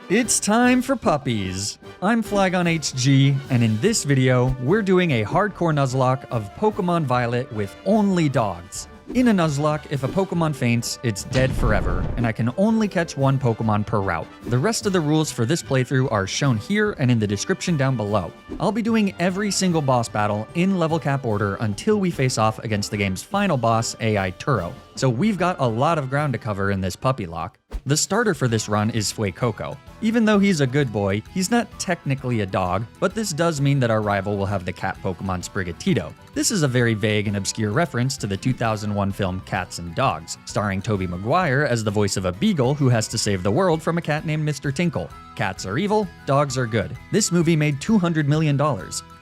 It's time for puppies! I'm Flygon HG, and in this video, we're doing a hardcore Nuzlocke of Pokémon Violet with only dogs. In a Nuzlocke, if a Pokémon faints, it's dead forever, and I can only catch one Pokémon per route. The rest of the rules for this playthrough are shown here and in the description down below. I'll be doing every single boss battle in level cap order until we face off against the game's final boss, AI Turo. So we've got a lot of ground to cover in this puppy lock. The starter for this run is Fuecoco. Even though he's a good boy, he's not technically a dog, but this does mean that our rival will have the cat Pokemon Sprigatito. This is a very vague and obscure reference to the 2001 film Cats and Dogs, starring Tobey Maguire as the voice of a beagle who has to save the world from a cat named Mr. Tinkle. Cats are evil, dogs are good. This movie made $200 million.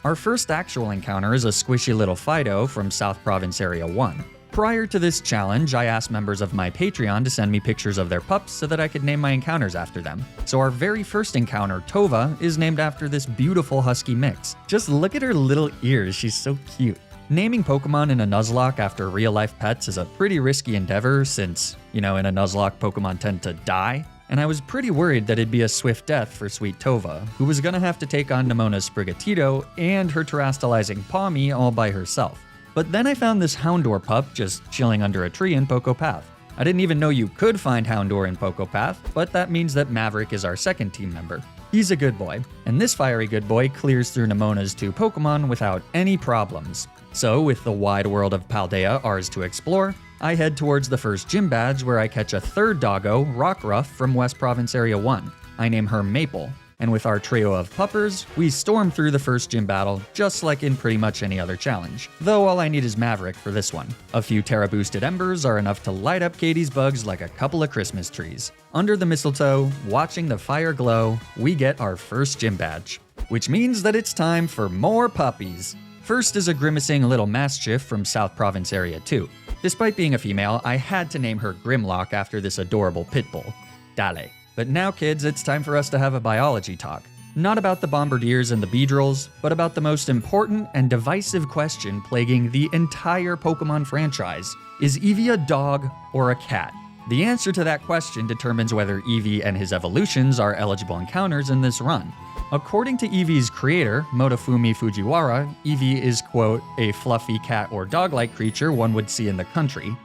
Our first actual encounter is a squishy little Fido from South Province Area 1. Prior to this challenge, I asked members of my Patreon to send me pictures of their pups so that I could name my encounters after them. So our very first encounter, Tova, is named after this beautiful husky mix. Just look at her little ears, she's so cute. Naming Pokemon in a Nuzlocke after real-life pets is a pretty risky endeavor since, in a Nuzlocke, Pokemon tend to die. And I was pretty worried that it'd be a swift death for sweet Tova, who was gonna have to take on Nemona's Sprigatito and her terastallizing Pawmi all by herself. But then I found this Houndour pup just chilling under a tree in Poco Path. I didn't even know you could find Houndour in Poco Path, but that means that Maverick is our second team member. He's a good boy, and this fiery good boy clears through Nemona's two Pokemon without any problems. So with the wide world of Paldea ours to explore, I head towards the first gym badge where I catch a third doggo, Rockruff, from West Province Area 1. I name her Maple. And with our trio of puppers, we storm through the first gym battle, just like in pretty much any other challenge. Though all I need is Maverick for this one. A few Terra-boosted embers are enough to light up Katie's bugs like a couple of Christmas trees. Under the mistletoe, watching the fire glow, we get our first gym badge. Which means that it's time for more puppies. First is a grimacing little Mastiff from South Province Area 2. Despite being a female, I had to name her Grimlock after this adorable pit bull. Dale. But now, kids, it's time for us to have a biology talk. Not about the Bombardiers and the Beedrills, but about the most important and divisive question plaguing the entire Pokemon franchise. Is Eevee a dog or a cat? The answer to that question determines whether Eevee and his evolutions are eligible encounters in this run. According to Eevee's creator, Motofumi Fujiwara, Eevee is, quote, a fluffy cat or dog-like creature one would see in the country.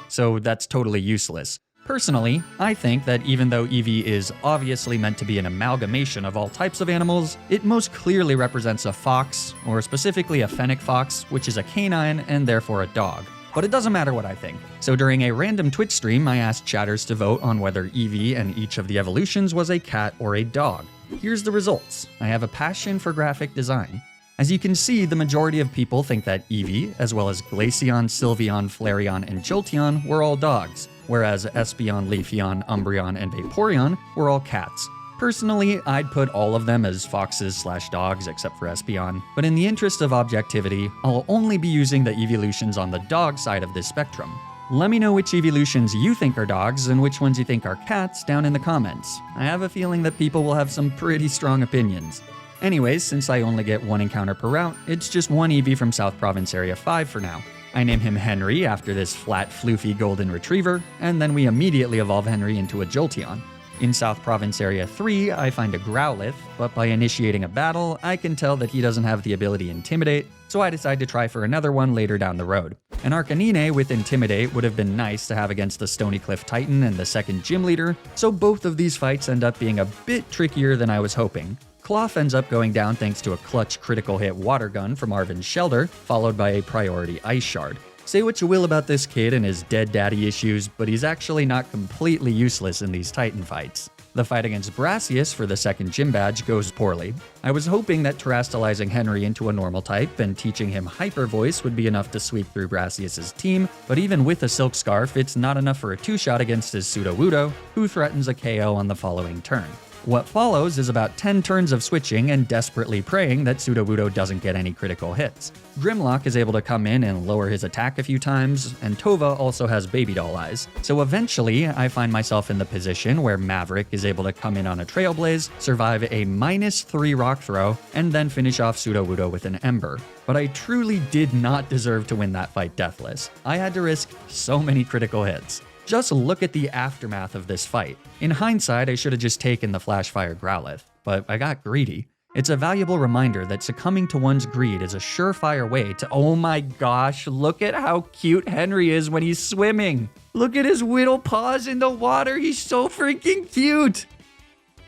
So that's totally useless. Personally, I think that even though Eevee is obviously meant to be an amalgamation of all types of animals, it most clearly represents a fox, or specifically a fennec fox, which is a canine and therefore a dog. But it doesn't matter what I think. So during a random Twitch stream, I asked chatters to vote on whether Eevee and each of the evolutions was a cat or a dog. Here's the results. I have a passion for graphic design. As you can see, the majority of people think that Eevee, as well as Glaceon, Sylveon, Flareon, and Jolteon were all dogs, whereas Espeon, Leafeon, Umbreon, and Vaporeon were all cats. Personally, I'd put all of them as foxes/dogs except for Espeon, but in the interest of objectivity, I'll only be using the evolutions on the dog side of this spectrum. Let me know which evolutions you think are dogs and which ones you think are cats down in the comments. I have a feeling that people will have some pretty strong opinions. Anyways, since I only get one encounter per route, it's just one Eevee from South Province Area 5 for now. I name him Henry after this flat, floofy golden retriever, and then we immediately evolve Henry into a Jolteon. In South Province Area 3, I find a Growlithe, but by initiating a battle, I can tell that he doesn't have the ability Intimidate, so I decide to try for another one later down the road. An Arcanine with Intimidate would have been nice to have against the Stony Cliff Titan and the second gym leader, so both of these fights end up being a bit trickier than I was hoping. Cloth ends up going down thanks to a clutch critical hit water gun from Arvin's Shelter, followed by a priority Ice Shard. Say what you will about this kid and his dead daddy issues, but he's actually not completely useless in these Titan fights. The fight against Brassius for the second gym badge goes poorly. I was hoping that terastallizing Henry into a normal type and teaching him Hyper Voice would be enough to sweep through Brassius' team, but even with a Silk Scarf, it's not enough for a 2-shot against his Sudowoodo, who threatens a KO on the following turn. What follows is about 10 turns of switching and desperately praying that Sudowoodo doesn't get any critical hits. Grimlock is able to come in and lower his attack a few times, and Tova also has baby doll eyes. So eventually, I find myself in the position where Maverick is able to come in on a Trailblaze, survive a -3 rock throw, and then finish off Sudowoodo with an Ember. But I truly did not deserve to win that fight deathless. I had to risk so many critical hits. Just look at the aftermath of this fight. In hindsight, I should have just taken the Flashfire Growlithe, but I got greedy. It's a valuable reminder that succumbing to one's greed is a surefire way to— oh my gosh, look at how cute Henry is when he's swimming. Look at his little paws in the water, he's so freaking cute.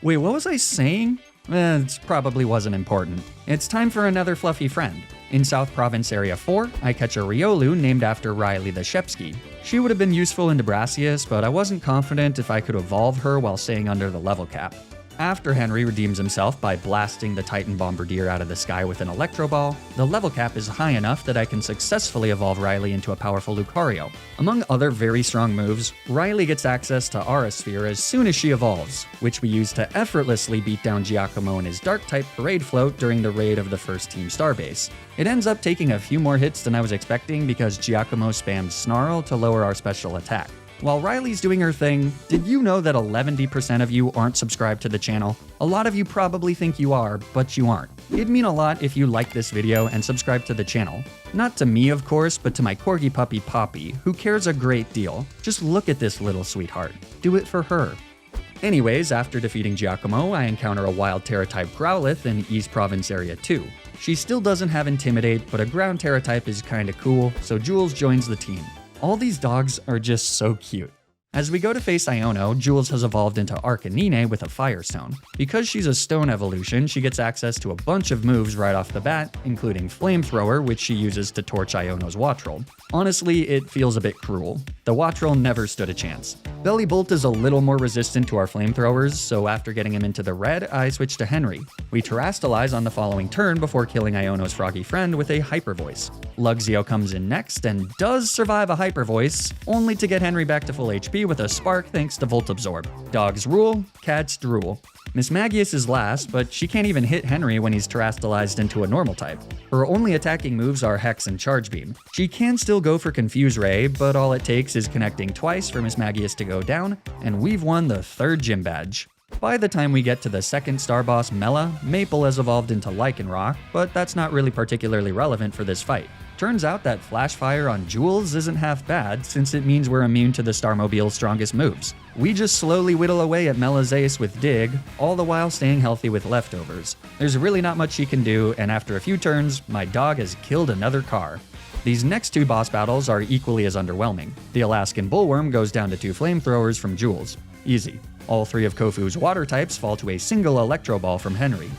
Wait, what was I saying? It probably wasn't important. It's time for another fluffy friend. In South Province Area 4, I catch a Riolu named after Riley the Shepsky. She would have been useful in Debrasius, but I wasn't confident if I could evolve her while staying under the level cap. After Henry redeems himself by blasting the Titan Bombardier out of the sky with an Electro Ball, the level cap is high enough that I can successfully evolve Riley into a powerful Lucario. Among other very strong moves, Riley gets access to Aura Sphere as soon as she evolves, which we use to effortlessly beat down Giacomo and his Dark-type Parade Float during the raid of the first Team Starbase. It ends up taking a few more hits than I was expecting because Giacomo spammed Snarl to lower our special attack. While Riley's doing her thing, did you know that 11% of you aren't subscribed to the channel? A lot of you probably think you are, but you aren't. It'd mean a lot if you like this video and subscribe to the channel. Not to me, of course, but to my corgi puppy Poppy, who cares a great deal. Just look at this little sweetheart. Do it for her. Anyways, after defeating Giacomo, I encounter a wild Terra-type Growlithe in East Province Area 2. She still doesn't have Intimidate, but a ground Terra-type is kinda cool, so Jules joins the team. All these dogs are just so cute. As we go to face Iono, Jules has evolved into Arcanine with a Firestone. Because she's a stone evolution, she gets access to a bunch of moves right off the bat, including Flamethrower, which she uses to torch Iono's Wattrel. Honestly, it feels a bit cruel. The Wattrel never stood a chance. Bellibolt is a little more resistant to our flamethrowers, so after getting him into the red, I switch to Henry. We Terrastalize on the following turn before killing Iono's froggy friend with a Hyper Voice. Luxio comes in next and does survive a Hyper Voice, only to get Henry back to full HP with a Spark thanks to Volt Absorb. Dogs rule, cats drool. Miss Magius is last, but she can't even hit Henry when he's Terrastalized into a normal type. Her only attacking moves are Hex and Charge Beam. She can still go for Confuse Ray, but all it takes is connecting twice for Miss Magius to go down, and we've won the 3rd gym badge. By the time we get to the 2nd star boss, Mela, Maple has evolved into Lycanroc, but that's not really particularly relevant for this fight. Turns out that Flash Fire on Jules isn't half bad, since it means we're immune to the Starmobile's strongest moves. We just slowly whittle away at Mela's ace with Dig, all the while staying healthy with leftovers. There's really not much she can do, and after a few turns, my dog has killed another car. These next 2 boss battles are equally as underwhelming. The Alaskan Bullworm goes down to 2 flamethrowers from Jules. Easy. All 3 of Kofu's water types fall to a single Electro Ball from Henry.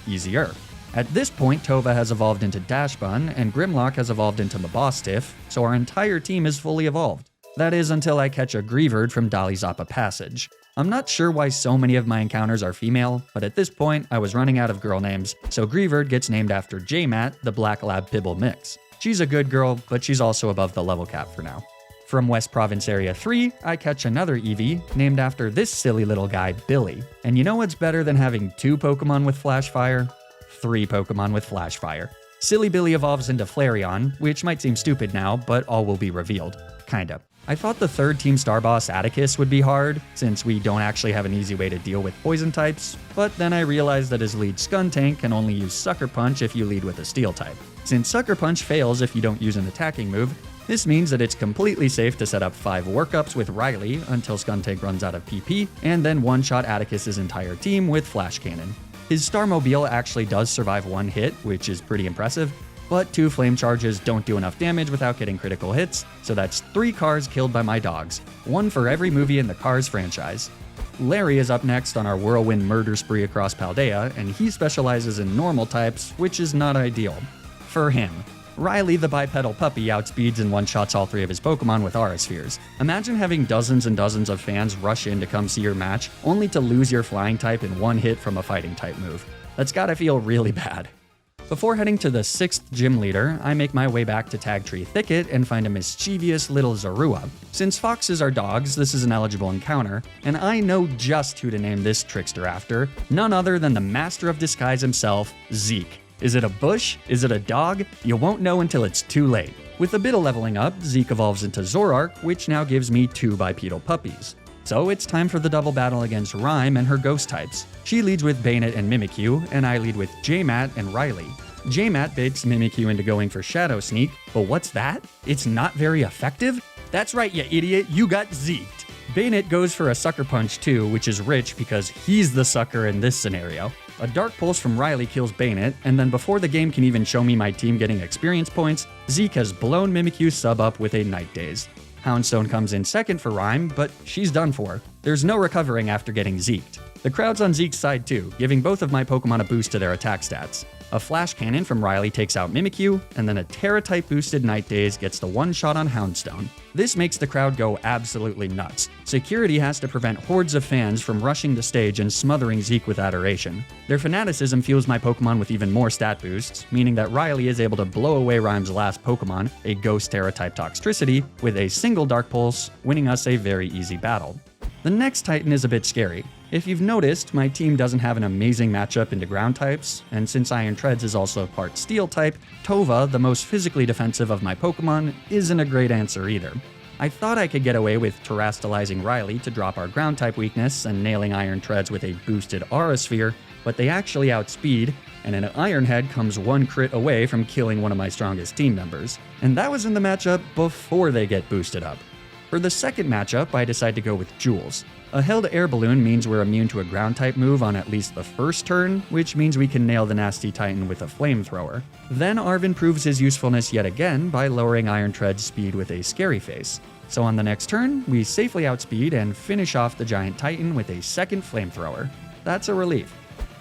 Easier. At this point, Tova has evolved into Dashbun, and Grimlock has evolved into Mabostiff, so our entire team is fully evolved. That is until I catch a Greavard from Dali Zappa Passage. I'm not sure why so many of my encounters are female, but at this point, I was running out of girl names, so Greavard gets named after J-Mat, the Black Lab Pibble mix. She's a good girl, but she's also above the level cap for now. From West Province Area 3, I catch another Eevee, named after this silly little guy, Billy. And you know what's better than having 2 Pokemon with Flash Fire? 3 Pokemon with Flash Fire. Silly Billy evolves into Flareon, which might seem stupid now, but all will be revealed. Kinda. I thought the 3rd Team Star boss Atticus would be hard, since we don't actually have an easy way to deal with poison types, but then I realized that his lead Skuntank can only use Sucker Punch if you lead with a Steel type. Since Sucker Punch fails if you don't use an attacking move, this means that it's completely safe to set up 5 workups with Riley until Skuntank runs out of PP, and then one-shot Atticus's entire team with Flash Cannon. His Starmobile actually does survive 1 hit, which is pretty impressive, but 2 flame charges don't do enough damage without getting critical hits, so that's 3 cars killed by my dogs, 1 for every movie in the Cars franchise. Larry is up next on our whirlwind murder spree across Paldea, and he specializes in normal types, which is not ideal. For him. Riley the bipedal puppy outspeeds and one-shots all 3 of his Pokemon with Aura Spheres. Imagine having dozens and dozens of fans rush in to come see your match, only to lose your flying type in 1 hit from a fighting type move. That's gotta feel really bad. Before heading to the 6th gym leader, I make my way back to Tagtree Thicket and find a mischievous little Zorua. Since foxes are dogs, this is an eligible encounter, and I know just who to name this trickster after, none other than the master of disguise himself, Zeke. Is it a bush? Is it a dog? You won't know until it's too late. With a bit of leveling up, Zeke evolves into Zorark, which now gives me 2 bipedal puppies. So it's time for the double battle against Rhyme and her ghost types. She leads with Bayonet and Mimikyu, and I lead with J-Mat and Riley. J-Mat baits Mimikyu into going for Shadow Sneak, but what's that? It's not very effective? That's right, you idiot, you got zeked. Bayonet goes for a Sucker Punch too, which is rich because he's the sucker in this scenario. A Dark Pulse from Riley kills Bayonet, and then before the game can even show me my team getting experience points, Zeke has blown Mimikyu's sub up with a Night Daze. Houndstone comes in second for Rhyme, but she's done for. There's no recovering after getting zeked. The crowd's on Zeke's side too, giving both of my Pokemon a boost to their attack stats. A Flash Cannon from Riley takes out Mimikyu, and then a Terra-type boosted Night Daze gets the one-shot on Houndstone. This makes the crowd go absolutely nuts. Security has to prevent hordes of fans from rushing the stage and smothering Zeke with adoration. Their fanaticism fuels my Pokemon with even more stat boosts, meaning that Riley is able to blow away Rhyme's last Pokemon, a Ghost Terra-type Toxtricity, with a single Dark Pulse, winning us a very easy battle. The next Titan is a bit scary. If you've noticed, my team doesn't have an amazing matchup into ground types, and since Iron Treads is also part Steel type, Tova, the most physically defensive of my Pokemon, isn't a great answer either. I thought I could get away with Terastallizing Riley to drop our ground type weakness and nailing Iron Treads with a boosted Aura Sphere, but they actually outspeed, and an Iron Head comes one crit away from killing one of my strongest team members. And that was in the matchup before they get boosted up. For the second matchup, I decide to go with Jules. A held air balloon means we're immune to a ground type move on at least the first turn, which means we can nail the nasty Titan with a flamethrower. Then Arven proves his usefulness yet again by lowering Iron Tread's speed with a Scary Face. So on the next turn, we safely outspeed and finish off the giant Titan with a second flamethrower. That's a relief.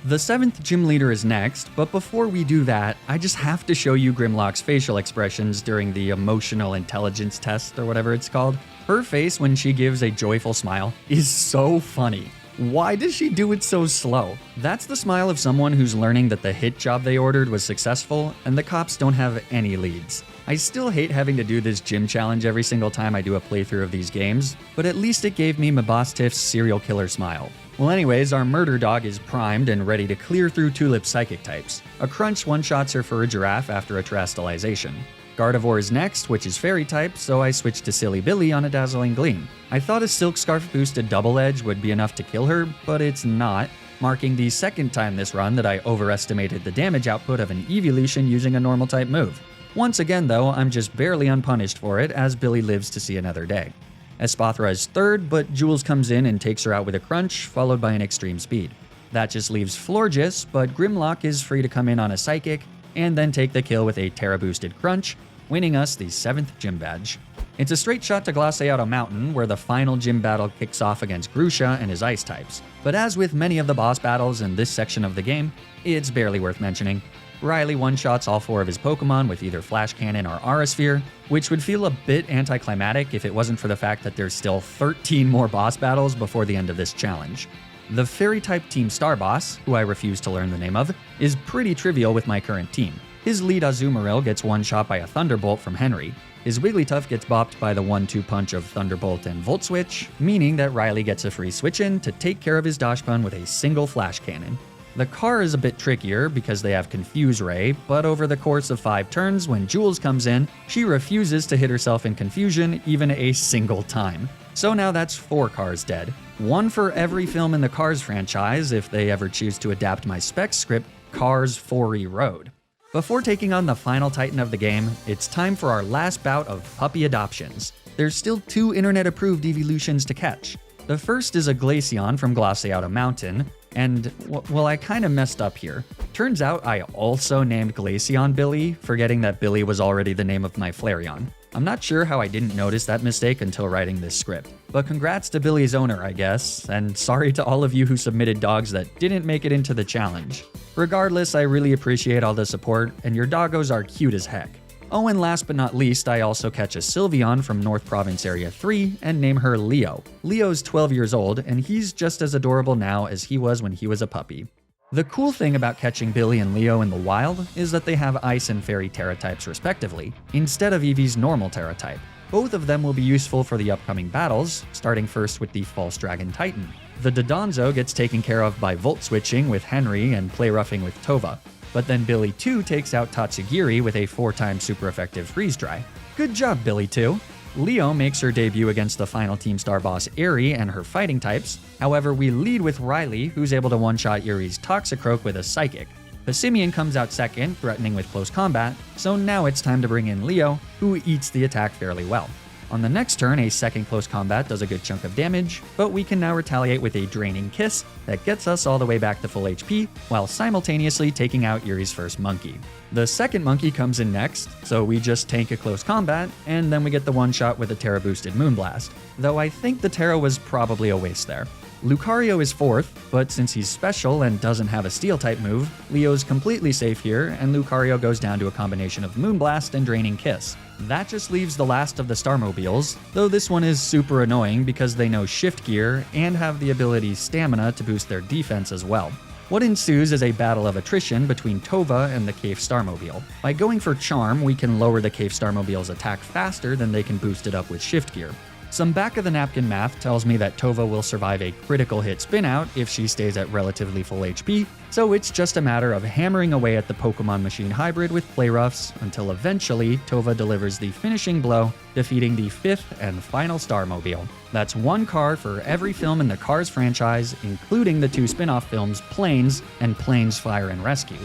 The 7th gym leader is next, but before we do that, I just have to show you Grimlock's facial expressions during the emotional intelligence test or whatever it's called. Her face when she gives a joyful smile is so funny. Why does she do it so slow? That's the smile of someone who's learning that the hit job they ordered was successful and the cops don't have any leads. I still hate having to do this gym challenge every single time I do a playthrough of these games, but at least it gave me Mabostiff's serial killer smile. Well anyways, our murder dog is primed and ready to clear through Tulip's psychic types. A Crunch one-shots her for a Giraffe after a Terastallization. Gardevoir is next, which is Fairy type, so I switched to Silly Billy on a Dazzling Gleam. I thought a Silk Scarf boosted Double Edge would be enough to kill her, but it's not, marking the second time this run that I overestimated the damage output of an Evolution using a normal type move. Once again though, I'm just barely unpunished for it as Billy lives to see another day. Espathra is third, but Jules comes in and takes her out with a Crunch, followed by an Extreme Speed. That just leaves Florges, but Grimlock is free to come in on a Psychic, and then take the kill with a Terra-boosted Crunch, winning us the 7th gym badge. It's a straight shot to Glaseado Mountain, where the final gym battle kicks off against Grusha and his ice types. But as with many of the boss battles in this section of the game, it's barely worth mentioning. Riley one-shots all 4 of his Pokemon with either Flash Cannon or Aura Sphere, which would feel a bit anticlimactic if it wasn't for the fact that there's still 13 more boss battles before the end of this challenge. The Fairy-type Team Star boss, who I refuse to learn the name of, is pretty trivial with my current team. His lead Azumarill gets one-shot by a Thunderbolt from Henry. His Wigglytuff gets bopped by the 1-2 punch of Thunderbolt and Volt Switch, meaning that Riley gets a free switch-in to take care of his Dachshund with a single Flash Cannon. The car is a bit trickier because they have Confuse Ray, but over the course of 5 turns, when Jules comes in, she refuses to hit herself in confusion even a single time. So now that's 4 cars dead. 1 for every film in the Cars franchise if they ever choose to adapt my spec script, Cars 4E Road. Before taking on the final Titan of the game, it's time for our last bout of puppy adoptions. There's still 2 internet-approved evolutions to catch. The first is a Glaceon from Glaseado Mountain, and, well, I kinda messed up here. Turns out I also named Glaceon Billy, forgetting that Billy was already the name of my Flareon. I'm not sure how I didn't notice that mistake until writing this script. But congrats to Billy's owner, I guess, and sorry to all of you who submitted dogs that didn't make it into the challenge. Regardless, I really appreciate all the support, and your doggos are cute as heck. Oh, and last but not least, I also catch a Sylveon from North Province Area 3 and name her Leo. Leo's 12 years old, and he's just as adorable now as he was when he was a puppy. The cool thing about catching Billy and Leo in the wild is that they have Ice and Fairy Terra types respectively, instead of Eevee's normal Terra type. Both of them will be useful for the upcoming battles, starting first with the False Dragon Titan. The Dodonzo gets taken care of by Volt Switching with Henry and Play Roughing with Tova. But then Billy 2 takes out Tatsugiri with a 4-time super effective Freeze Dry. Good job, Billy 2. Leo makes her debut against the final Team Star boss Eri and her fighting types. However, we lead with Riley, who's able to one-shot Eri's Toxicroak with a Psychic. Passimian comes out second, threatening with close combat, so now it's time to bring in Leo, who eats the attack fairly well. On the next turn, a second close combat does a good chunk of damage, but we can now retaliate with a Draining Kiss that gets us all the way back to full HP, while simultaneously taking out Yuri's first monkey. The second monkey comes in next, so we just tank a close combat, and then we get the one-shot with a Terra boosted Moonblast, though I think the Terra was probably a waste there. Lucario is fourth, but since he's special and doesn't have a Steel-type move, Leo's completely safe here, and Lucario goes down to a combination of Moonblast and Draining Kiss. That just leaves the last of the Starmobiles, though this one is super annoying because they know Shift Gear and have the ability Stamina to boost their defense as well. What ensues is a battle of attrition between Tova and the Cave Starmobile. By going for Charm, we can lower the Cave Starmobile's attack faster than they can boost it up with Shift Gear. Some back-of-the-napkin math tells me that Tova will survive a critical hit spin-out if she stays at relatively full HP, so it's just a matter of hammering away at the Pokemon Machine hybrid with Play Roughs until eventually Tova delivers the finishing blow, defeating the fifth and final Starmobile. That's one car for every film in the Cars franchise, including the two spin-off films Planes and Planes Fire and Rescue.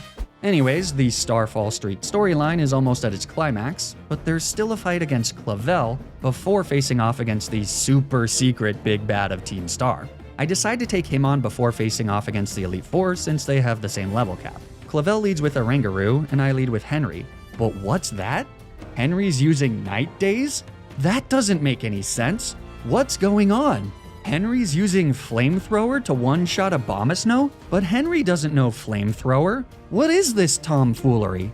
Anyways, the Starfall Street storyline is almost at its climax, but there's still a fight against Clavel before facing off against the super secret big bad of Team Star. I decide to take him on before facing off against the Elite Four since they have the same level cap. Clavel leads with Oranguru, and I lead with Henry. But what's that? Henry's using Night Days? That doesn't make any sense. What's going on? Henry's using Flamethrower to one-shot Abomasnow? But Henry doesn't know Flamethrower. What is this tomfoolery?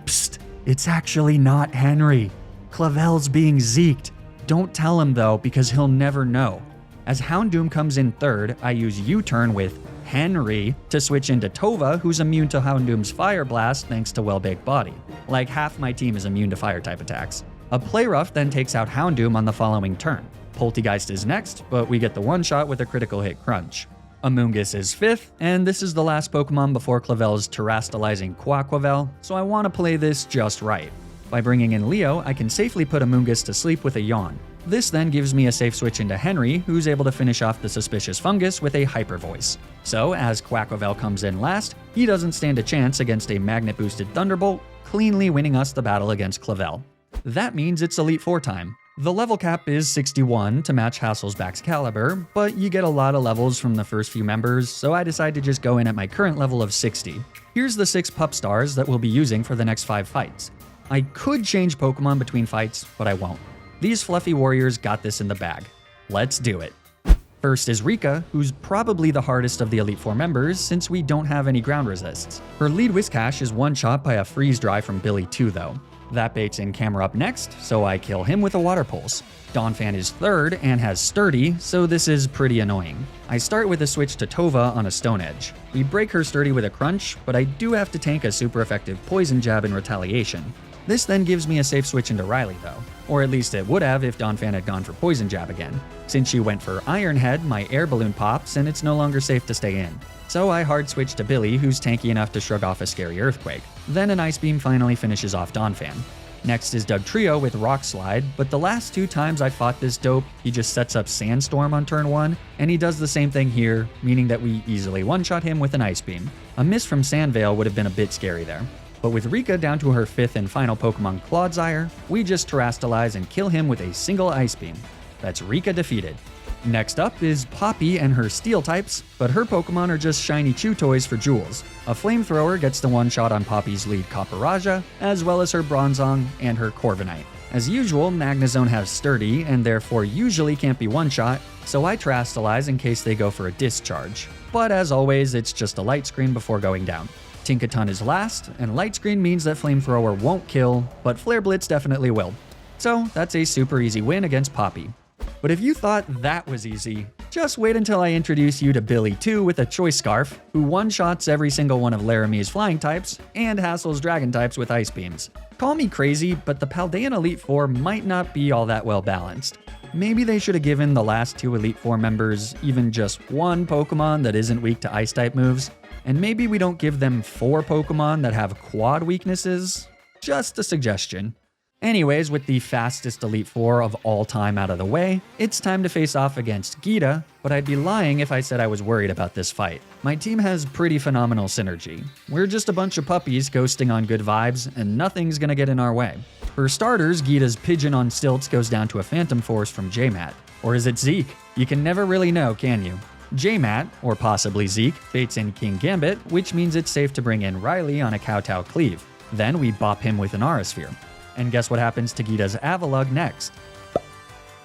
Psst, it's actually not Henry. Clavel's being zeked. Don't tell him though, because he'll never know. As Houndoom comes in third, I use U-turn with Henry to switch into Tova, who's immune to Houndoom's Fire Blast thanks to Well-Baked Body. Like half my team is immune to fire-type attacks. A Play Rough then takes out Houndoom on the following turn. Poltegeist is next, but we get the one-shot with a critical hit crunch. Amoonguss is fifth, and this is the last Pokemon before Clavel's terastallizing Quaquavel, so I want to play this just right. By bringing in Leo, I can safely put Amoonguss to sleep with a Yawn. This then gives me a safe switch into Henry, who's able to finish off the suspicious fungus with a Hyper Voice. So, as Quaquavel comes in last, he doesn't stand a chance against a Magnet-boosted Thunderbolt, cleanly winning us the battle against Clavel. That means it's Elite Four time. The level cap is 61 to match Hasselback's caliber, but you get a lot of levels from the first few members, so I decide to just go in at my current level of 60. Here's the 6 pup stars that we'll be using for the next 5 fights. I could change Pokemon between fights, but I won't. These fluffy warriors got this in the bag. Let's do it. First is Rika, who's probably the hardest of the Elite Four members since we don't have any ground resists. Her lead Whiscash is one-shot by a Freeze Dry from Billy 2 though. That baits in Camera up next, so I kill him with a Water Pulse. Donphan is third and has Sturdy, so this is pretty annoying. I start with a switch to Tova on a Stone Edge. We break her Sturdy with a Crunch, but I do have to tank a super effective Poison Jab in retaliation. This then gives me a safe switch into Riley though, or at least it would have if Donphan had gone for Poison Jab again. Since she went for Iron Head, my air balloon pops and it's no longer safe to stay in. So I hard switch to Billy, who's tanky enough to shrug off a scary Earthquake. Then an Ice Beam finally finishes off Donphan. Next is Dugtrio with Rock Slide, but the last 2 times I fought this dope, he just sets up Sandstorm on turn 1, and he does the same thing here, meaning that we easily one-shot him with an Ice Beam. A miss from Sandvale would have been a bit scary there. But with Rika down to her 5th and final Pokemon Clodsire, we just Terastallize and kill him with a single Ice Beam. That's Rika defeated. Next up is Poppy and her Steel types, but her Pokemon are just shiny Chew toys for Jewels. A Flamethrower gets the one-shot on Poppy's lead Copperajah, as well as her Bronzong and her Corviknight. As usual, Magnezone has Sturdy, and therefore usually can't be one-shot, so I Terastallize in case they go for a Discharge. But as always, it's just a Light Screen before going down. Tinkaton is last, and Light Screen means that Flamethrower won't kill, but Flare Blitz definitely will. So that's a super easy win against Poppy. But if you thought that was easy, just wait until I introduce you to Billy 2 with a Choice Scarf, who one-shots every single one of Laramie's flying types and Hassel's dragon types with Ice Beams. Call me crazy, but the Paldean Elite Four might not be all that well balanced. Maybe they should have given the last 2 Elite Four members even just one Pokemon that isn't weak to Ice-type moves, and maybe we don't give them 4 Pokemon that have quad weaknesses. Just a suggestion. Anyways, with the fastest Elite Four of all time out of the way, it's time to face off against Geeta, but I'd be lying if I said I was worried about this fight. My team has pretty phenomenal synergy. We're just a bunch of puppies coasting on good vibes, and nothing's gonna get in our way. For starters, Geeta's pigeon on stilts goes down to a Phantom Force from J-Mat. Or is it Zeke? You can never really know, can you? J-Mat, or possibly Zeke, baits in King Gambit, which means it's safe to bring in Riley on a Kowtow Cleave. Then we bop him with an Aura Sphere. And guess what happens to Geeta's Avalugg next?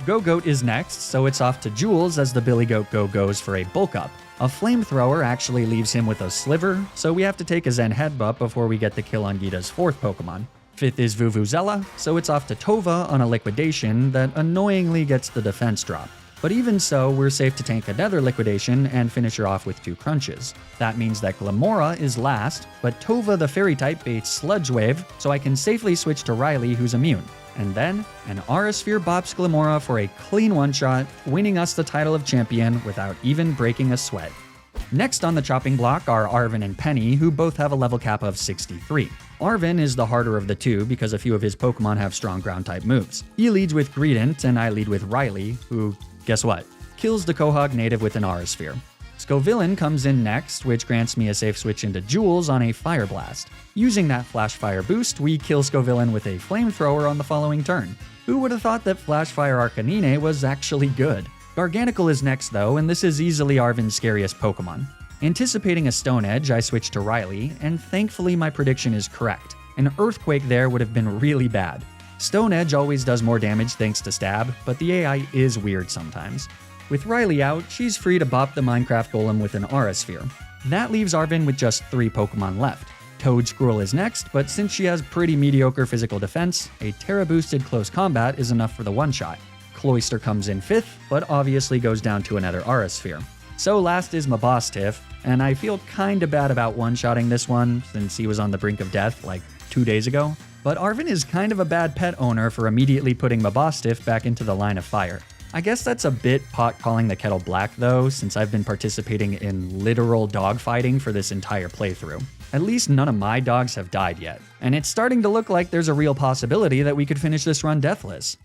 Go-Goat is next, so it's off to Jules as the Billy Goat Go goes for a bulk up. A flamethrower actually leaves him with a sliver, so we have to take a Zen Headbutt before we get the kill on Geeta's 4th Pokemon. 5th is Vuvuzela, so it's off to Tova on a liquidation that annoyingly gets the defense drop. But even so, we're safe to tank another liquidation and finish her off with 2 crunches. That means that Glamora is last, but Tova the fairy type baits Sludge Wave, so I can safely switch to Riley who's immune. And then, an Aura Sphere bops Glamora for a clean one-shot, winning us the title of champion without even breaking a sweat. Next on the chopping block are Arven and Penny, who both have a level cap of 63. Arven is the harder of the two because a few of his Pokemon have strong ground-type moves. He leads with Greedent, and I lead with Riley, who, guess what? Kills the Quahog native with an Aura Sphere. Scovillain comes in next, which grants me a safe switch into Jules on a Fire Blast. Using that Flash Fire boost, we kill Scovillain with a Flamethrower on the following turn. Who would have thought that Flash Fire Arcanine was actually good? Garganacl is next though, and this is easily Arven's scariest Pokemon. Anticipating a Stone Edge, I switch to Riley, and thankfully my prediction is correct. An Earthquake there would have been really bad. Stone Edge always does more damage thanks to Stab, but the AI is weird sometimes. With Riley out, she's free to bop the Minecraft Golem with an Aura Sphere. That leaves Arven with just 3 Pokemon left. Toad Squirrel is next, but since she has pretty mediocre physical defense, a Terra-boosted Close Combat is enough for the one-shot. Cloyster comes in 5th, but obviously goes down to another Aura Sphere. So last is my boss Tiff, and I feel kinda bad about one-shotting this one, since he was on the brink of death like 2 days ago. But Arven is kind of a bad pet owner for immediately putting Mabostiff back into the line of fire. I guess that's a bit pot calling the kettle black though, since I've been participating in literal dogfighting for this entire playthrough. At least none of my dogs have died yet, and it's starting to look like there's a real possibility that we could finish this run deathless.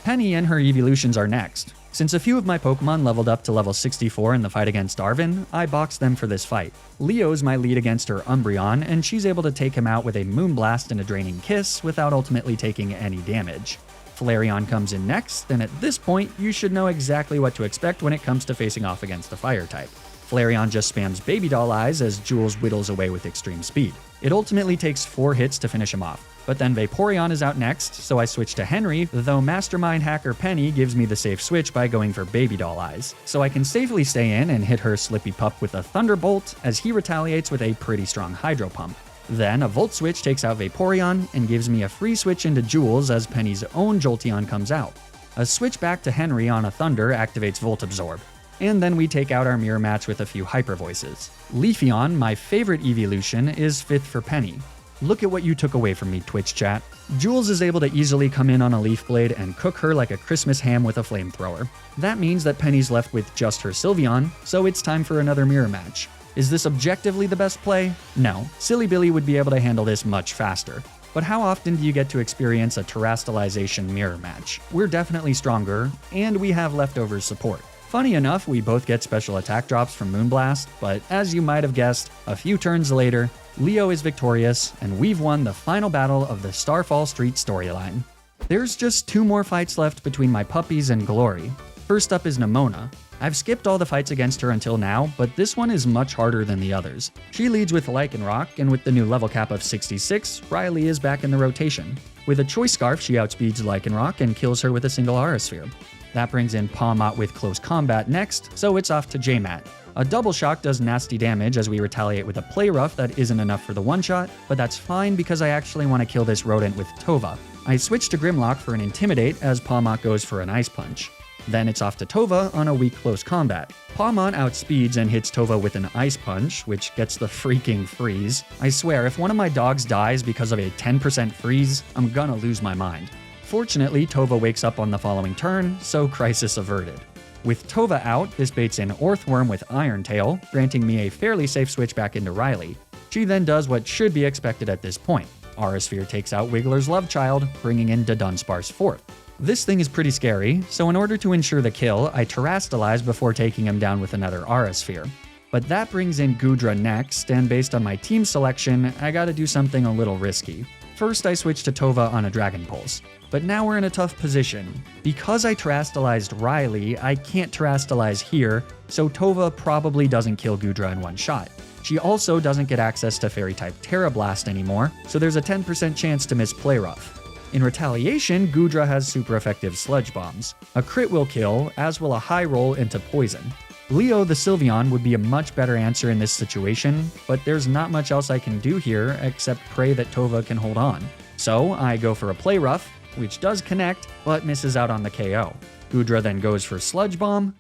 Penny and her evolutions are next. Since a few of my Pokemon leveled up to level 64 in the fight against Arven, I boxed them for this fight. Leo's my lead against her Umbreon, and she's able to take him out with a Moonblast and a Draining Kiss without ultimately taking any damage. Flareon comes in next, and at this point, you should know exactly what to expect when it comes to facing off against a fire type. Flareon just spams Baby Doll Eyes as Jules whittles away with extreme speed. It ultimately takes 4 hits to finish him off. But then Vaporeon is out next, so I switch to Henry, though Mastermind Hacker Penny gives me the safe switch by going for Baby Doll Eyes. So I can safely stay in and hit her Slippy Pup with a Thunderbolt, as he retaliates with a pretty strong Hydro Pump. Then a Volt Switch takes out Vaporeon and gives me a free switch into Jules as Penny's own Jolteon comes out. A switch back to Henry on a Thunder activates Volt Absorb. And then we take out our mirror match with a few Hyper Voices. Leafeon, my favorite evolution, is 5th for Penny. Look at what you took away from me, Twitch chat. Jules is able to easily come in on a Leaf Blade and cook her like a Christmas ham with a flamethrower. That means that Penny's left with just her Sylveon, so it's time for another mirror match. Is this objectively the best play? No, Silly Billy would be able to handle this much faster. But how often do you get to experience a Terastallization mirror match? We're definitely stronger, and we have leftover support. Funny enough, we both get special attack drops from Moonblast, but as you might have guessed, a few turns later, Leo is victorious, and we've won the final battle of the Starfall Street storyline. There's just 2 more fights left between my puppies and Glory. First up is Nemona. I've skipped all the fights against her until now, but this one is much harder than the others. She leads with Lycanroc, and with the new level cap of 66, Riley is back in the rotation. With a Choice Scarf, she outspeeds Lycanroc and kills her with a single Aura Sphere. That brings in Pawmot with Close Combat next, so it's off to J-Mat. A Double Shock does nasty damage as we retaliate with a Play Rough that isn't enough for the one-shot, but that's fine because I actually want to kill this rodent with Tova. I switch to Grimlock for an Intimidate as Pawmot goes for an Ice Punch. Then it's off to Tova on a weak Close Combat. Pawmot outspeeds and hits Tova with an Ice Punch, which gets the freaking freeze. I swear, if one of my dogs dies because of a 10% freeze, I'm gonna lose my mind. Fortunately, Tova wakes up on the following turn, so crisis averted. With Tova out, this baits in Orthworm with Iron Tail, granting me a fairly safe switch back into Riley. She then does what should be expected at this point. Aurasphere takes out Wiggler's love child, bringing in Dunsparce 4th. This thing is pretty scary, so in order to ensure the kill, I Terrastalize before taking him down with another Aurasphere. But that brings in Goodra next, and based on my team selection, I gotta do something a little risky. First, I switched to Tova on a Dragon Pulse. But now we're in a tough position. Because I Terrastalized Riley, I can't Terrastalize here, so Tova probably doesn't kill Goodra in one shot. She also doesn't get access to Fairy-type Terra Blast anymore, so there's a 10% chance to miss Play Rough. In retaliation, Goodra has super effective Sludge Bombs. A crit will kill, as will a high roll into Poison. Leo the Sylveon would be a much better answer in this situation, but there's not much else I can do here except pray that Tova can hold on. So I go for a Play Rough, which does connect, but misses out on the KO. Goodra then goes for Sludge Bomb,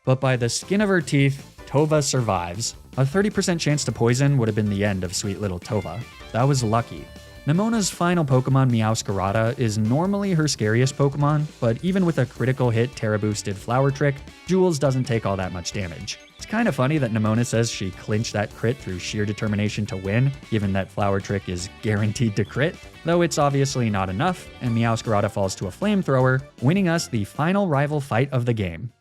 but by the skin of her teeth, Tova survives. A 30% chance to poison would have been the end of sweet little Tova. That was lucky. Nemona's final Pokemon, Meowscarada, is normally her scariest Pokemon, but even with a critical hit Terra-boosted Flower Trick, Jules doesn't take all that much damage. It's kind of funny that Nemona says she clinched that crit through sheer determination to win, given that Flower Trick is guaranteed to crit, though it's obviously not enough, and Meowscarada falls to a Flamethrower, winning us the final rival fight of the game.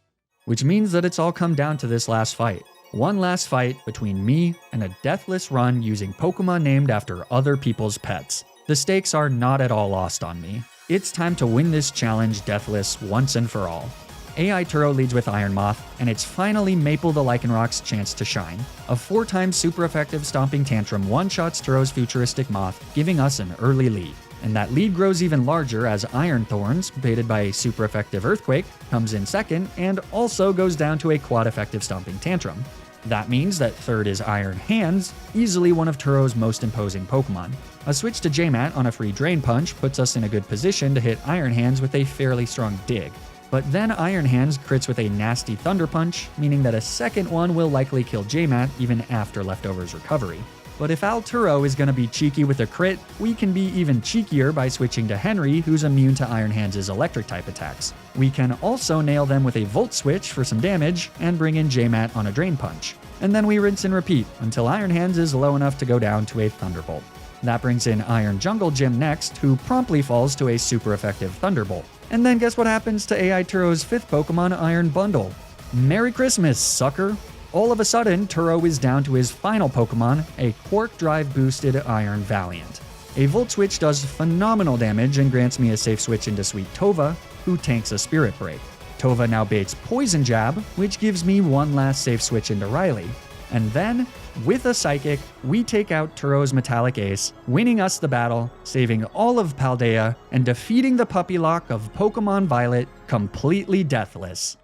Which means that it's all come down to this last fight. One last fight between me and a deathless run using Pokemon named after other people's pets. The stakes are not at all lost on me. It's time to win this challenge deathless once and for all. AI Turo leads with Iron Moth, and it's finally Maple the Lycanroc's chance to shine. A 4-time super effective Stomping Tantrum one-shots Turo's futuristic Moth, giving us an early lead. And that lead grows even larger as Iron Thorns, baited by a super effective Earthquake, comes in second and also goes down to a quad effective Stomping Tantrum. That means that third is Iron Hands, easily one of Turo's most imposing Pokemon. A switch to J-Mat on a free Drain Punch puts us in a good position to hit Iron Hands with a fairly strong dig. But then Iron Hands crits with a nasty Thunder Punch, meaning that a second one will likely kill J-Mat even after Leftover's recovery. But if Alturo is going to be cheeky with a crit, we can be even cheekier by switching to Henry, who's immune to Iron Hands' electric-type attacks. We can also nail them with a Volt Switch for some damage, and bring in J-Mat on a Drain Punch. And then we rinse and repeat, until Iron Hands is low enough to go down to a Thunderbolt. That brings in Iron Jungle Gym next, who promptly falls to a super effective Thunderbolt. And then guess what happens to AI Turo's 5th Pokemon, Iron Bundle? Merry Christmas, sucker! All of a sudden, Turo is down to his final Pokemon, a Quark Drive boosted Iron Valiant. A Volt Switch does phenomenal damage and grants me a safe switch into Sweet Tova, who tanks a Spirit Break. Tova now baits Poison Jab, which gives me one last safe switch into Riley. And then, with a Psychic, we take out Turo's Metallic Ace, winning us the battle, saving all of Paldea, and defeating the Puppy Lock of Pokemon Violet completely deathless.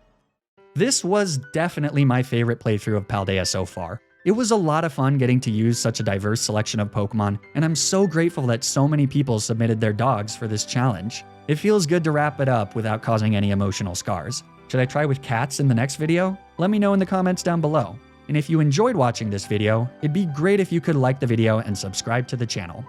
This was definitely my favorite playthrough of Paldea so far. It was a lot of fun getting to use such a diverse selection of Pokemon, and I'm so grateful that so many people submitted their dogs for this challenge. It feels good to wrap it up without causing any emotional scars. Should I try with cats in the next video? Let me know in the comments down below. And if you enjoyed watching this video, it'd be great if you could like the video and subscribe to the channel.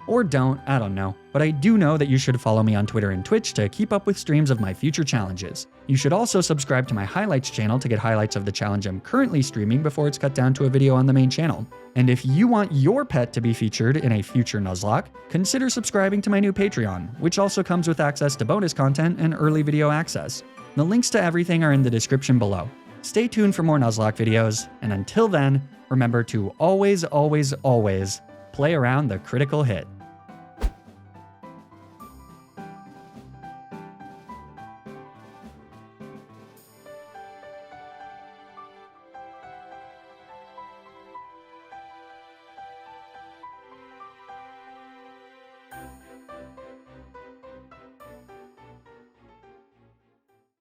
Or don't, I don't know. But I do know that you should follow me on Twitter and Twitch to keep up with streams of my future challenges. You should also subscribe to my highlights channel to get highlights of the challenge I'm currently streaming before it's cut down to a video on the main channel. And if you want your pet to be featured in a future Nuzlocke, consider subscribing to my new Patreon, which also comes with access to bonus content and early video access. The links to everything are in the description below. Stay tuned for more Nuzlocke videos, and until then, remember to always, always, always play around the critical hit.